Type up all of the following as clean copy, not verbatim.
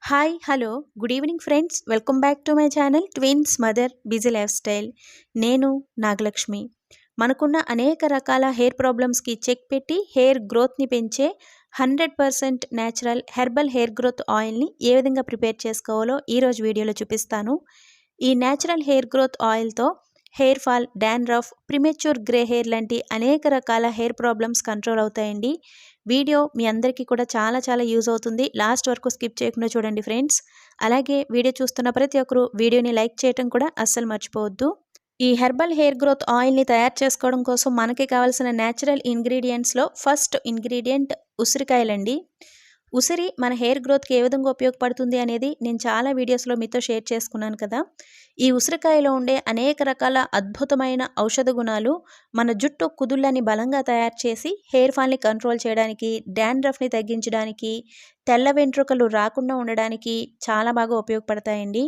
Hi hello good evening friends, welcome back to my channel twins mother busy life style. నేను నాగలక్ష్మి. మనకున్న అనేక రకాల hair ప్రాబ్లమ్స్కి check పెట్టి hair గ్రోత్ని పెంచే 100% న్యాచురల్ హెర్బల్ హెయిర్ గ్రోత్ ఆయిల్ని ఏ విధంగా ప్రిపేర్ చేసుకోవాలో ఈరోజు వీడియోలో చూపిస్తాను. ఈ న్యాచురల్ హెయిర్ గ్రోత్ ఆయిల్తో hair fall, dandruff, premature grey hair లాంటి అనేక రకాల హెయిర్ ప్రాబ్లమ్స్ కంట్రోల్ అవుతాయండి. వీడియో మీ అందరికీ కూడా చాలా యూజ్ అవుతుంది. లాస్ట్ వరకు స్కిప్ చేయకుండా చూడండి ఫ్రెండ్స్. అలాగే వీడియో చూస్తున్న ప్రతి ఒక్కరు వీడియోని లైక్ చేయడం కూడా అస్సలు మర్చిపోవద్దు. ఈ హెర్బల్ హెయిర్ గ్రోత్ ఆయిల్ని తయారు చేసుకోవడం కోసం మనకి కావాల్సిన న్యాచురల్ ఇంగ్రీడియంట్స్లో ఫస్ట్ ఇంగ్రీడియంట్ ఉసిరికాయలండి. ఉసిరి మన హెయిర్ గ్రోత్కి ఏ విధంగా ఉపయోగపడుతుంది అనేది నేను చాలా వీడియోస్లో మీతో షేర్ చేసుకున్నాను కదా. ఈ ఉసిరికాయలో ఉండే అనేక రకాల అద్భుతమైన ఔషధ గుణాలు మన జుట్టు కుదుళ్ళని బలంగా తయారు చేసి హెయిర్ ఫాల్ని కంట్రోల్ చేయడానికి, డాండ్రఫ్ని తగ్గించడానికి, తెల్ల వెంట్రుకలు రాకుండా ఉండడానికి చాలా బాగా ఉపయోగపడతాయండి.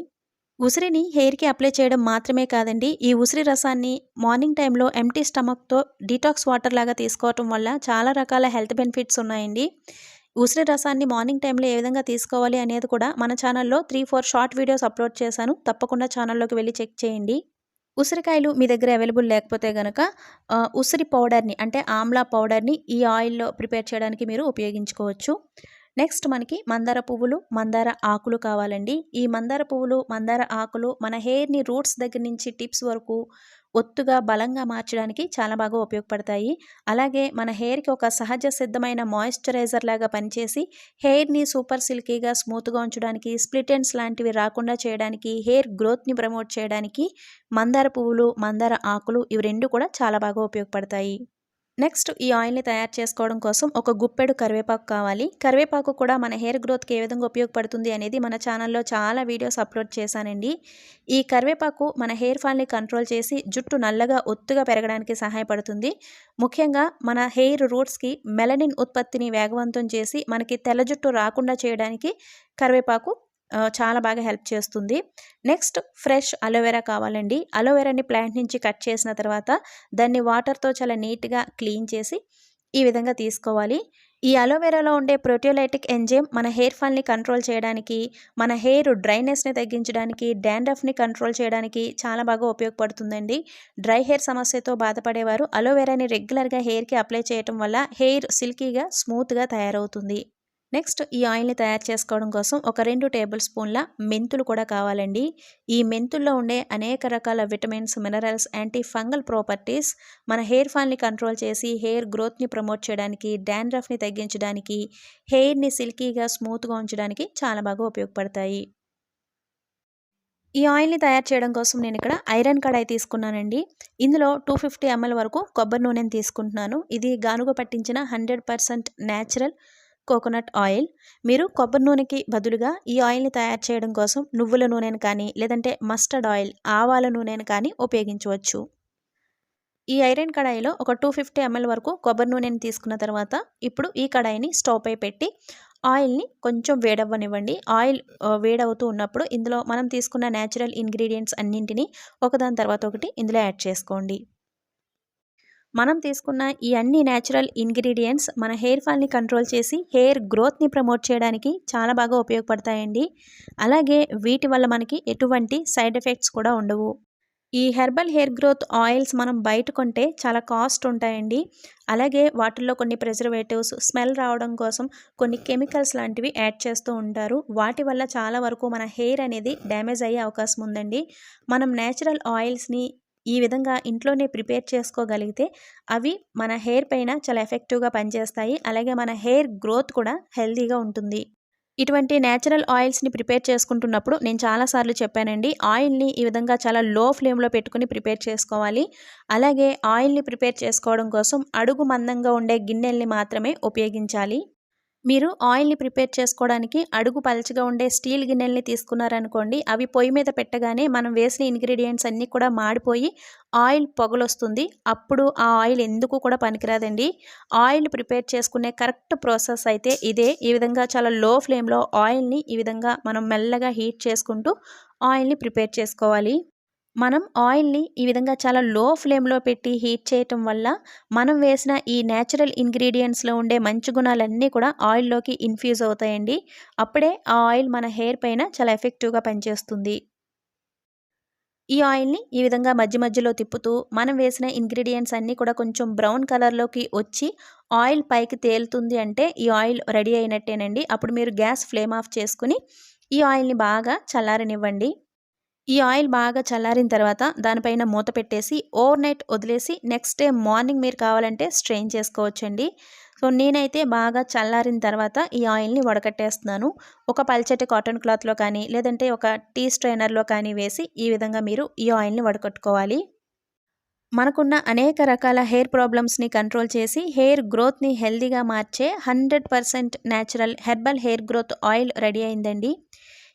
ఉసిరిని హెయిర్కి అప్లై చేయడం మాత్రమే కాదండి, ఈ ఉసిరి రసాన్ని మార్నింగ్ టైంలో ఎంటీ స్టమక్తో డీటాక్స్ వాటర్ లాగా తీసుకోవటం వల్ల చాలా రకాల హెల్త్ బెనిఫిట్స్ ఉన్నాయండి. ఉసిరి రసాన్ని మార్నింగ్ టైంలో ఏ విధంగా తీసుకోవాలి అనేది కూడా మన ఛానల్లో 3-4 షార్ట్ వీడియోస్ అప్లోడ్ చేశాను. తప్పకుండా ఛానల్లోకి వెళ్ళి చెక్ చేయండి. ఉసిరికాయలు మీ దగ్గర అవైలబుల్ లేకపోతే గనక ఉసిరి పౌడర్ని అంటే ఆమ్లా పౌడర్ని ఈ ఆయిల్లో ప్రిపేర్ చేయడానికి మీరు ఉపయోగించుకోవచ్చు. నెక్స్ట్ మనకి మందార పువ్వులు, మందార ఆకులు కావాలండి. ఈ మందార పువ్వులు, మందార ఆకులు మన హెయిర్ని రూట్స్ దగ్గర నుంచి టిప్స్ వరకు ఒత్తుగా బలంగా మార్చడానికి చాలా బాగా ఉపయోగపడతాయి. అలాగే మన హెయిర్కి ఒక సహజ సిద్ధమైన మాయిశ్చరైజర్ లాగా పనిచేసి హెయిర్ని సూపర్ సిల్కీగా, స్మూత్గా ఉంచడానికి, స్ప్లిట్ ఎండ్స్ లాంటివి రాకుండా చేయడానికి, హెయిర్ గ్రోత్ని ప్రమోట్ చేయడానికి మందార పువ్వులు, మందార ఆకులు ఇవి రెండు కూడా చాలా బాగా ఉపయోగపడతాయి. నెక్స్ట్ ఈ ఆయిల్ని తయారు చేసుకోవడం కోసం ఒక గుప్పెడు కరివేపాకు కావాలి. కరివేపాకు కూడా మన హెయిర్ గ్రోత్కి ఏ విధంగా ఉపయోగపడుతుంది అనేది మన ఛానల్లో చాలా వీడియోస్ అప్లోడ్ చేశానండి. ఈ కరివేపాకు మన హెయిర్ ఫాల్ని కంట్రోల్ చేసి జుట్టు నల్లగా ఒత్తుగా పెరగడానికి సహాయపడుతుంది. ముఖ్యంగా మన హెయిర్ రూట్స్కి మెలనిన్ ఉత్పత్తిని వేగవంతం చేసి మనకి తెల్ల జుట్టు రాకుండా చేయడానికి కరివేపాకు చాలా బాగా హెల్ప్ చేస్తుంది. నెక్స్ట్ ఫ్రెష్ అలోవెరా కావాలండి. అలోవెరాని ప్లాంట్ నుంచి కట్ చేసిన తర్వాత దాన్ని వాటర్తో చాలా నీట్గా క్లీన్ చేసి ఈ విధంగా తీసుకోవాలి. ఈ అలోవెరాలో ఉండే ప్రోటియోలైటిక్ ఎంజైమ్ మన హెయిర్ ఫాల్ని కంట్రోల్ చేయడానికి, మన హెయిర్ డ్రైనెస్ని తగ్గించడానికి, డాండ్రఫ్ని కంట్రోల్ చేయడానికి చాలా బాగా ఉపయోగపడుతుందండి. డ్రై హెయిర్ సమస్యతో బాధపడేవారు అలోవెరాని రెగ్యులర్గా హెయిర్కి అప్లై చేయడం వల్ల హెయిర్ సిల్కీగా, స్మూత్గా తయారవుతుంది. నెక్స్ట్ ఈ ఆయిల్ని తయారు చేసుకోవడం కోసం ఒక 2 టేబుల్ స్పూన్ల మెంతులు కూడా కావాలండి. ఈ మెంతుల్లో ఉండే అనేక రకాల vitamins, minerals, anti fungal properties మన హెయిర్ ఫాల్ని కంట్రోల్ చేసి హెయిర్ గ్రోత్ని ప్రమోట్ చేయడానికి, డాండ్రఫ్ని తగ్గించడానికి, హెయిర్ని సిల్కీగా, స్మూత్గా ఉంచడానికి చాలా బాగా ఉపయోగపడతాయి. ఈ ఆయిల్ని తయారు చేయడం కోసం నేను ఇక్కడ ఐరన్ కడాయి తీసుకున్నానండి. ఇందులో 250 ml వరకు కొబ్బరి నూనెని తీసుకుంటున్నాను. ఇది గానుగ పట్టించిన 100% న్యాచురల్ కోకోనట్ ఆయిల్. మీరు కొబ్బరి నూనెకి బదులుగా ఈ ఆయిల్ని తయారు చేయడం కోసం నువ్వుల నూనెను కానీ, లేదంటే మస్టర్డ్ ఆయిల్, ఆవాల నూనెను కానీ ఉపయోగించవచ్చు. ఈ ఐరన్ కడాయిలో ఒక 250 ml వరకు కొబ్బరి నూనెని తీసుకున్న తర్వాత ఇప్పుడు ఈ కడాయిని స్టవ్ పై పెట్టి ఆయిల్ని కొంచెం వేడవ్వనివ్వండి. ఆయిల్ వేడవుతూ ఉన్నప్పుడు ఇందులో మనం తీసుకున్న న్యాచురల్ ఇంగ్రీడియంట్స్ అన్నింటినీ ఒకదాని తర్వాత ఒకటి ఇందులో యాడ్ చేసుకోండి. మనం తీసుకున్న ఈ అన్ని న్యాచురల్ ఇంగ్రీడియంట్స్ మన హెయిర్ ఫాల్ని కంట్రోల్ చేసి హెయిర్ గ్రోత్ని ప్రమోట్ చేయడానికి చాలా బాగా ఉపయోగపడతాయండి. అలాగే వీటి వల్ల మనకి ఎటువంటి సైడ్ ఎఫెక్ట్స్ కూడా ఉండవు. ఈ హెర్బల్ హెయిర్ గ్రోత్ ఆయిల్స్ మనం బయట కొంటే చాలా కాస్ట్ ఉంటాయండి. అలాగే వాటిల్లో కొన్ని ప్రిజర్వేటివ్స్, స్మెల్ రావడం కోసం కొన్ని కెమికల్స్ లాంటివి యాడ్ చేస్తూ ఉంటారు. వాటి వల్ల చాలా వరకు మన హెయిర్ అనేది డ్యామేజ్ అయ్యే అవకాశం ఉందండి. మనం న్యాచురల్ ఆయిల్స్ని ఈ విధంగా ఇంట్లోనే ప్రిపేర్ చేసుకోగలిగితే అవి మన హెయిర్ పైన చాలా ఎఫెక్టివ్గా పనిచేస్తాయి. అలాగే మన హెయిర్ గ్రోత్ కూడా హెల్తీగా ఉంటుంది. ఇటువంటి న్యాచురల్ ఆయిల్స్ని ప్రిపేర్ చేసుకుంటున్నప్పుడు నేను చాలాసార్లు చెప్పానండి, ఆయిల్ని ఈ విధంగా చాలా లో ఫ్లేమ్లో పెట్టుకుని ప్రిపేర్ చేసుకోవాలి. అలాగే ఆయిల్ని ప్రిపేర్ చేసుకోవడం కోసం అడుగు మందంగా ఉండే గిన్నెల్ని మాత్రమే ఉపయోగించాలి. మీరు ఆయిల్ని ప్రిపేర్ చేసుకోవడానికి అడుగు పలచగా ఉండే స్టీల్ గిన్నెల్ని తీసుకున్నారనుకోండి, అవి పొయ్యి మీద పెట్టగానే మనం వేసిన ఇంగ్రీడియంట్స్ అన్నీ కూడా మాడిపోయి ఆయిల్ పొగలొస్తుంది. అప్పుడు ఆ ఆయిల్ ఎందుకు కూడా పనికిరాదండి. ఆయిల్ ప్రిపేర్ చేసుకునే కరెక్ట్ ప్రాసెస్ అయితే ఇదే. ఈ విధంగా చాలా లో ఫ్లేమ్లో ఆయిల్ని ఈ విధంగా మనం మెల్లగా హీట్ చేసుకుంటూ ఆయిల్ని ప్రిపేర్ చేసుకోవాలి. మనం ఆయిల్‌ని ఈ విధంగా చాలా లో ఫ్లేమ్‌లో పెట్టి హీట్ చేయటం వల్ల, మనం వేసిన ఈ నేచురల్ ఇంగ్రీడియెంట్స్‌లో ఉండే మంచి గుణాలన్నీ కూడా ఆయిల్‌లోకి ఇన్‌ఫ్యూజ్ అవుతాయండి. అప్పుడే ఆ ఆయిల్ మన హెయిర్ పైన చాలా ఎఫెక్టివ్‌గా పనిచేస్తుంది. ఈ ఆయిల్‌ని ఈ విధంగా మధ్య మధ్యలో తిప్పుతూ, మనం వేసిన ఇంగ్రీడియెంట్స్ అన్నీ కూడా కొంచెం బ్రౌన్ కలర్‌లోకి వచ్చి, ఆయిల్ పైకి తేలుతుంది అంటే, ఈ ఆయిల్ రెడీ అయినట్టేనండి. అప్పుడు మీరు గ్యాస్ ఫ్లేమ్ ఆఫ్ చేసుకొని, ఈ ఆయిల్‌ని బాగా చల్లారనివ్వండి. ఈ ఆయిల్ బాగా చల్లారిన తర్వాత దానిపైన మూత పెట్టేసి ఓవర్ నైట్ వదిలేసి నెక్స్ట్ డే మార్నింగ్ మీరు కావాలంటే స్ట్రెయిన్ చేసుకోవచ్చండి. సో, నేనైతే బాగా చల్లారిన తర్వాత ఈ ఆయిల్‌ని వడకట్టేస్తున్నాను. ఒక పల్చటి కాటన్ క్లాత్‌లో కానీ, లేదంటే ఒక టీ స్ట్రైనర్‌లో కానీ వేసి ఈ విధంగా మీరు ఈ ఆయిల్‌ని వడకట్టుకోవాలి. మనకున్న అనేక రకాల హెయిర్ ప్రాబ్లమ్స్‌ని కంట్రోల్ చేసి, హెయిర్ గ్రోత్‌ని హెల్తీగా మార్చే 100% natural herbal hair growth oil ready అయిందండి.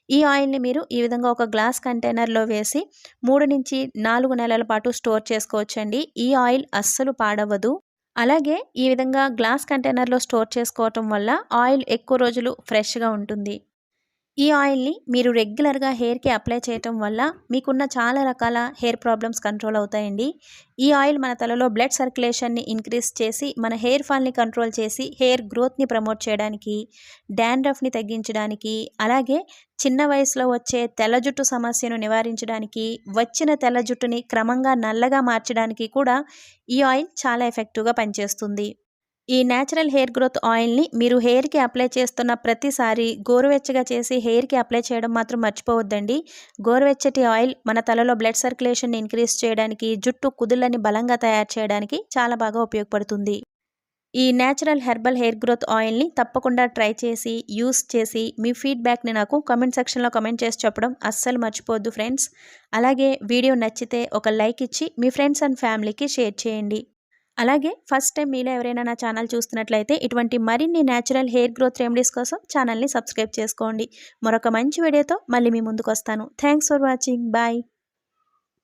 ఈ ఆయిల్‌ని మీరు ఈ విధంగా ఒక గ్లాస్ కంటైనర్‌లో వేసి 3-4 నెలల పాటు స్టోర్ చేసుకోవచ్చండి. ఈ ఆయిల్ అస్సలు పాడవ్వదు. అలాగే ఈ విధంగా గ్లాస్ కంటైనర్‌లో స్టోర్ చేసుకోవటం వల్ల ఆయిల్ ఎక్కువ రోజులు ఫ్రెష్‌గా ఉంటుంది. ఈ ఆయిల్‌ని మీరు రెగ్యులర్‌గా హెయిర్‌కి అప్లై చేయటం వల్ల మీకున్న చాలా రకాల హెయిర్ ప్రాబ్లమ్స్ కంట్రోల్ అవుతాయండి. ఈ ఆయిల్ మన తలలో బ్లడ్ సర్క్యులేషన్‌ని ఇంక్రీజ్ చేసి, మన హెయిర్ ఫాల్‌ని కంట్రోల్ చేసి, హెయిర్ గ్రోత్‌ని ప్రమోట్ చేయడానికి, డాండ్రఫ్‌ని తగ్గించడానికి, అలాగే చిన్న వయసులో వచ్చే తెల్ల జుట్టు సమస్యను నివారించడానికి, వచ్చిన తెల్ల జుట్టుని క్రమంగా నల్లగా మార్చడానికి కూడా ఈ ఆయిల్ చాలా ఎఫెక్టివ్‌గా పనిచేస్తుంది. ఈ నేచురల్ హెయిర్ గ్రోత్ ఆయిల్‌ని మీరు హెయిర్‌కి అప్లై చేస్తున్న ప్రతిసారి గోరువెచ్చగా చేసి హెయిర్‌కి అప్లై చేయడం మాత్రం మర్చిపోవద్దండి. గోరువెచ్చటి ఆయిల్ మన తలలో బ్లడ్ సర్క్యులేషన్‌ని ఇంక్రీజ్ చేయడానికి, జుట్టు కుదుళ్ళని బలంగా తయారు చేయడానికి చాలా బాగా ఉపయోగపడుతుంది. ఈ నేచురల్ హెర్బల్ హెయిర్ గ్రోత్ ఆయిల్‌ని తప్పకుండా ట్రై చేసి, యూజ్ చేసి మీ ఫీడ్‌బ్యాక్‌ని నాకు కామెంట్ సెక్షన్‌లో కామెంట్ చేసి చెప్పడం అస్సలు మర్చిపోవద్దు ఫ్రెండ్స్. అలాగే వీడియో నచ్చితే ఒక లైక్ ఇచ్చి మీ ఫ్రెండ్స్ అండ్ ఫ్యామిలీకి షేర్ చేయండి. అలాగే ఫస్ట్ టైం మీలో ఎవరైనా నా ఛానల్ చూస్తున్నట్లయితే ఇటువంటి మరిన్ని నేచురల్ హెయిర్ గ్రోత్ రెమెడీస్ కోసం ఛానల్‌ని సబ్స్క్రైబ్ చేసుకోండి. మరొక మంచి వీడియోతో మళ్ళీ మీ ముందుకొస్తాను. Thanks for watching. బాయ్.